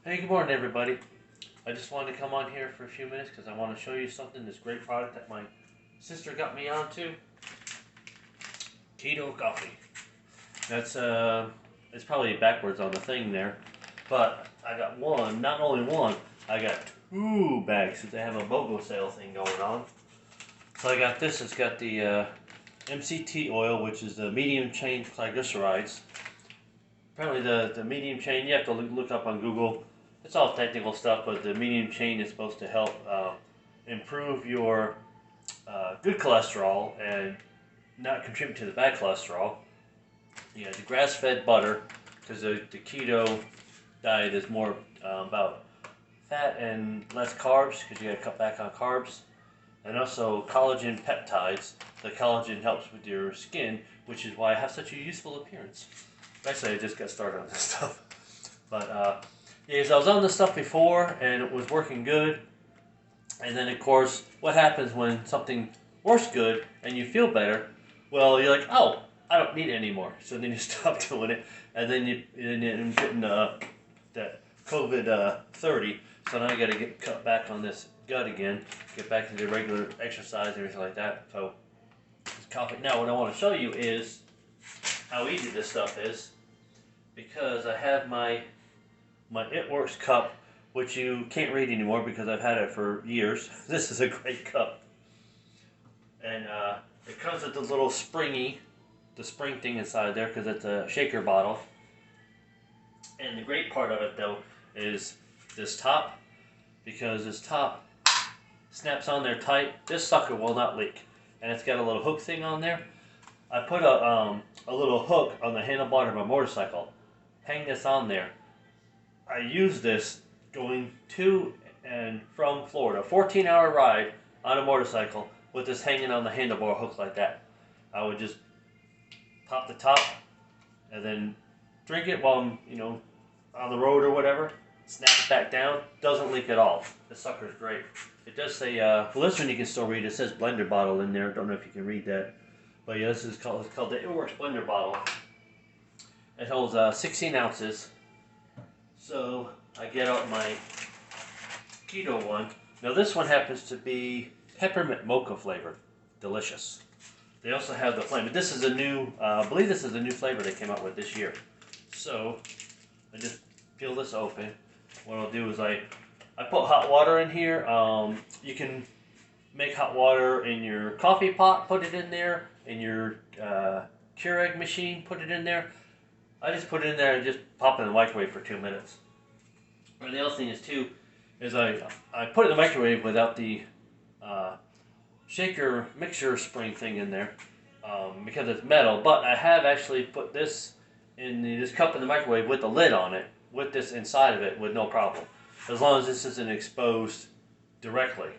Hey, good morning, everybody. I just wanted to come on here for a few minutes because I want to show you something, this great product that my sister got me onto. Keto coffee. That's, it's probably backwards on the thing there, but I got one, not only one, I got two bags because they have a BOGO sale thing going on. So I got this, it's got the MCT oil, which is the medium chain triglycerides. Apparently the medium chain, you have to look up on Google. It's all technical stuff, but the medium chain is supposed to help improve your good cholesterol and not contribute to the bad cholesterol. You got the grass-fed butter, because the keto diet is more about fat and less carbs, because you got to cut back on carbs. And also collagen peptides. The collagen helps with your skin, which is why I have such a youthful appearance. Actually, I just got started on this stuff. But yeah, so I was on this stuff before, and it was working good. And then, of course, what happens when something works good and you feel better? Well, you're like, oh, I don't need it anymore. So then you stop doing it, and then you end up getting that COVID 30. So now I got to get cut back on this gut again, get back to the regular exercise and everything like that. So this coffee. Now, what I want to show you is how easy this stuff is, because I have my It Works cup, which you can't read anymore because I've had it for years. This is a great cup, and it comes with the little spring thing inside there because it's a shaker bottle. And the great part of it though is this top, because this top snaps on there tight. This sucker will not leak, and it's got a little hook thing on there. I put a little hook on the handlebar of my motorcycle. Hang this on there. I use this going to and from Florida. 14-hour ride on a motorcycle with this hanging on the handlebar hook like that. I would just pop the top and then drink it while I'm, on the road or whatever. Snap it back down. Doesn't leak at all. This sucker's great. It does say, well, this one you can still read. It says blender bottle in there. Don't know if you can read that. But yeah, it's called the It Works blender bottle. It holds 16 ounces. So I get out my keto one. Now this one happens to be peppermint mocha flavored. Delicious. They also have the flame. But this is a new, I believe this is a new flavor they came out with this year. So I just peel this open. What I'll do is I put hot water in here. You can make hot water in your coffee pot, put it in there. In your Keurig machine, put it in there. I just put it in there and just pop it in the microwave for 2 minutes. And the other thing is too, is I put it in the microwave without the shaker mixer spring thing in there because it's metal. But I have actually put this in this cup in the microwave with the lid on it, with this inside of it, with no problem, as long as this isn't exposed directly.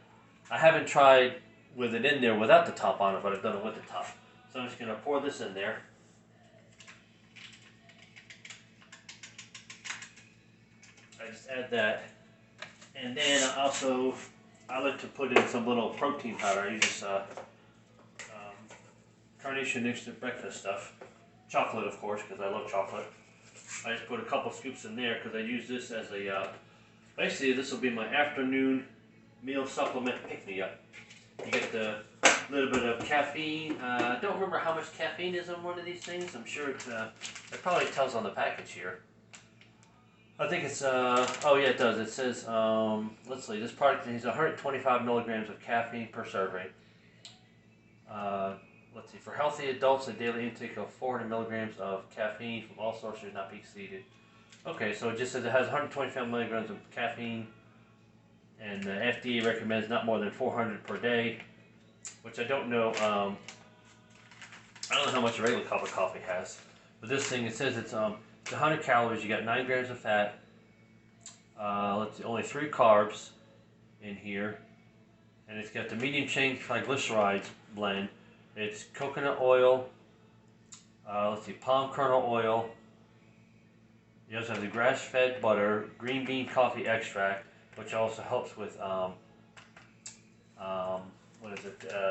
I haven't tried with it in there without the top on it, but I've done it with the top. So I'm just going to pour this in there. I just add that. And then I like to put in some little protein powder. I use this Carnation Instant Breakfast stuff. Chocolate, of course, because I love chocolate. I just put a couple scoops in there because I use this as a, basically this will be my afternoon meal supplement pick-me-up. You get the little bit of caffeine. I don't remember how much caffeine is in one of these things. I'm sure it probably tells on the package here. I think it's, oh yeah, it does. It says, let's see, this product contains 125 milligrams of caffeine per serving. Let's see, for healthy adults, a daily intake of 400 milligrams of caffeine from all sources should not be exceeded. Okay, so it just says it has 125 milligrams of caffeine, and the FDA recommends not more than 400 per day, which I don't know. I don't know how much a regular cup of coffee has, but this thing, it says it's 100 calories. You got 9 grams of fat. Let's see, only 3 carbs in here, and it's got the medium chain triglycerides blend. It's coconut oil. Let's see, palm kernel oil. You also have the grass-fed butter, green bean coffee extract, which also helps with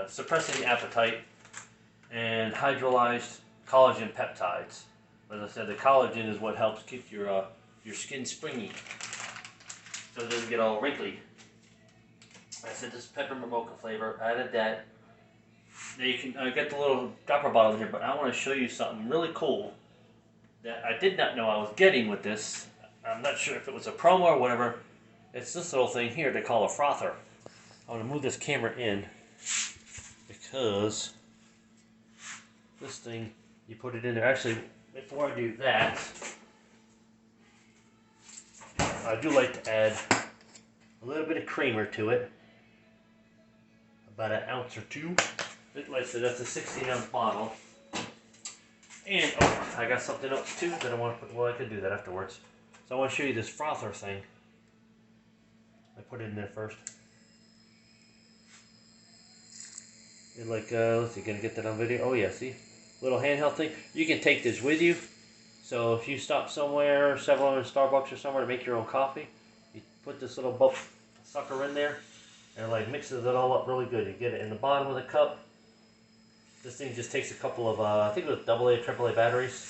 suppressing the appetite, and hydrolyzed collagen peptides. As I said, the collagen is what helps keep your skin springy. so it doesn't get all wrinkly. I said this peppermint mocha flavor. I added that. Now you can get the little dropper bottle here, but I want to show you something really cool that I did not know I was getting with this. I'm not sure if it was a promo or whatever. It's this little thing here they call a frother. I want to move this camera in because this thing, you put it in there. Actually, before I do that, I do like to add a little bit of creamer to it. About an ounce or two. Like I said, that's a 16-ounce bottle. And, oh, I got something else too that I want to put, well, I could do that afterwards. So I want to show you this frother thing. I put it in there first. And like, let's see, gonna get that on video? Oh yeah, see? Little handheld thing. You can take this with you. So if you stop somewhere, 7-Eleven, Starbucks or somewhere to make your own coffee, you put this little bubble sucker in there and it like mixes it all up really good. You get it in the bottom of the cup. This thing just takes a couple of, I think it was AA, AAA batteries.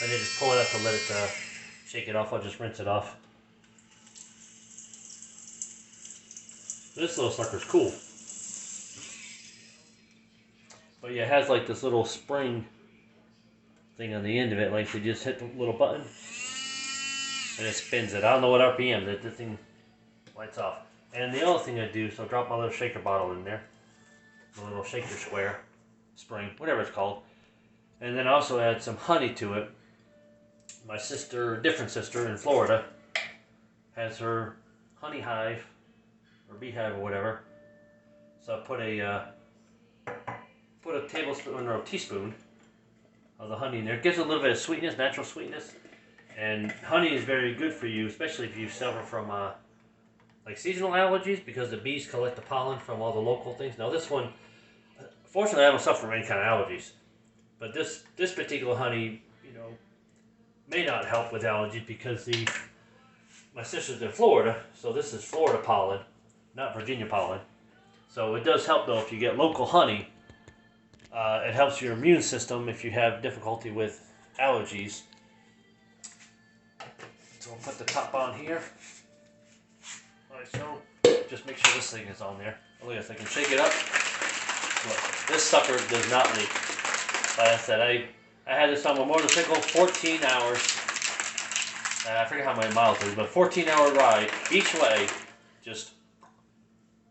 And then just pull it up and let it shake it off. I'll just rinse it off. This little sucker's cool. But yeah, it has like this little spring thing on the end of it. Like you just hit the little button and it spins it. I don't know what RPM that this thing lights off. And the other thing I do, so I drop my little shaker bottle in there. The little shaker square, spring, whatever it's called. And then I also add some honey to it. My sister, different sister in Florida, has her honey hive or beehive or whatever. So I put a tablespoon or a teaspoon of the honey in there. It gives it a little bit of sweetness, natural sweetness. And honey is very good for you, especially if you suffer from like seasonal allergies, because the bees collect the pollen from all the local things. Now this one, fortunately I don't suffer from any kind of allergies. But this particular honey, you know, may not help with allergies because my sister's in Florida, so this is Florida pollen, not Virginia pollen. So it does help though if you get local honey. It helps your immune system if you have difficulty with allergies. So we'll put the top on here. Like so. Just make sure this thing is on there. Oh yes, I can shake it up. Look, this sucker does not leak. Like I said, I had this on my motorcycle, 14 hours. I forget how many miles it is, but 14-hour ride each way, just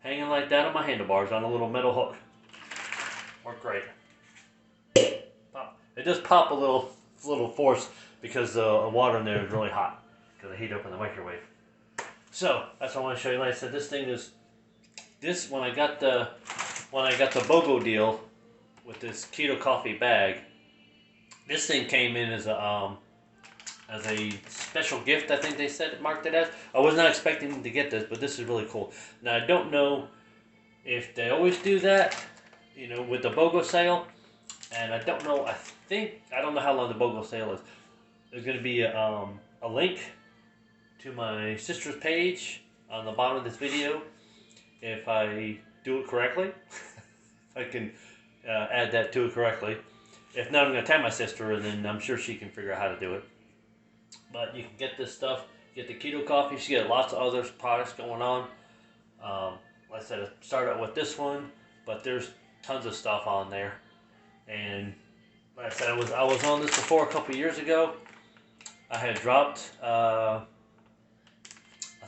hanging like that on my handlebars on a little metal hook. Worked great. Pop. It does pop a little force because the water in there is really hot because I heat up in the microwave. So that's what I want to show you. Like I said, this thing is when I got the BOGO deal with this keto coffee bag. This thing came in as a special gift. I think they said it marked it as. I was not expecting to get this, but this is really cool. Now I don't know if they always do that, you know, with the BOGO sale, and I don't know. I don't know how long the BOGO sale is. There's going to be a link to my sister's page on the bottom of this video if I do it correctly. If I can add that to it correctly. If not, I'm going to tag my sister, and then I'm sure she can figure out how to do it. But you can get this stuff, get the keto coffee. She got lots of other products going on. Like I said, I started out with this one, but there's tons of stuff on there. And like I said, I was on this before a couple years ago. I had dropped, I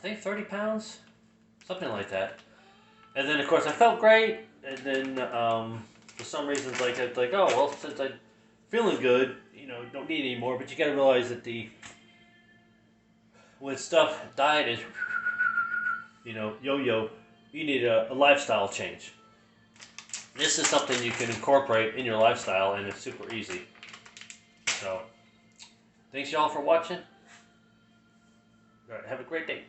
think 30 pounds, something like that. And then of course I felt great, and then for some reasons, like it's like, oh well, since I'm feeling good, you know, don't need any more. But you got to realize that with stuff, diet is, you know, yo-yo. You need a lifestyle change. This is something you can incorporate in your lifestyle, and it's super easy. So, thanks y'all for watching. All right, have a great day.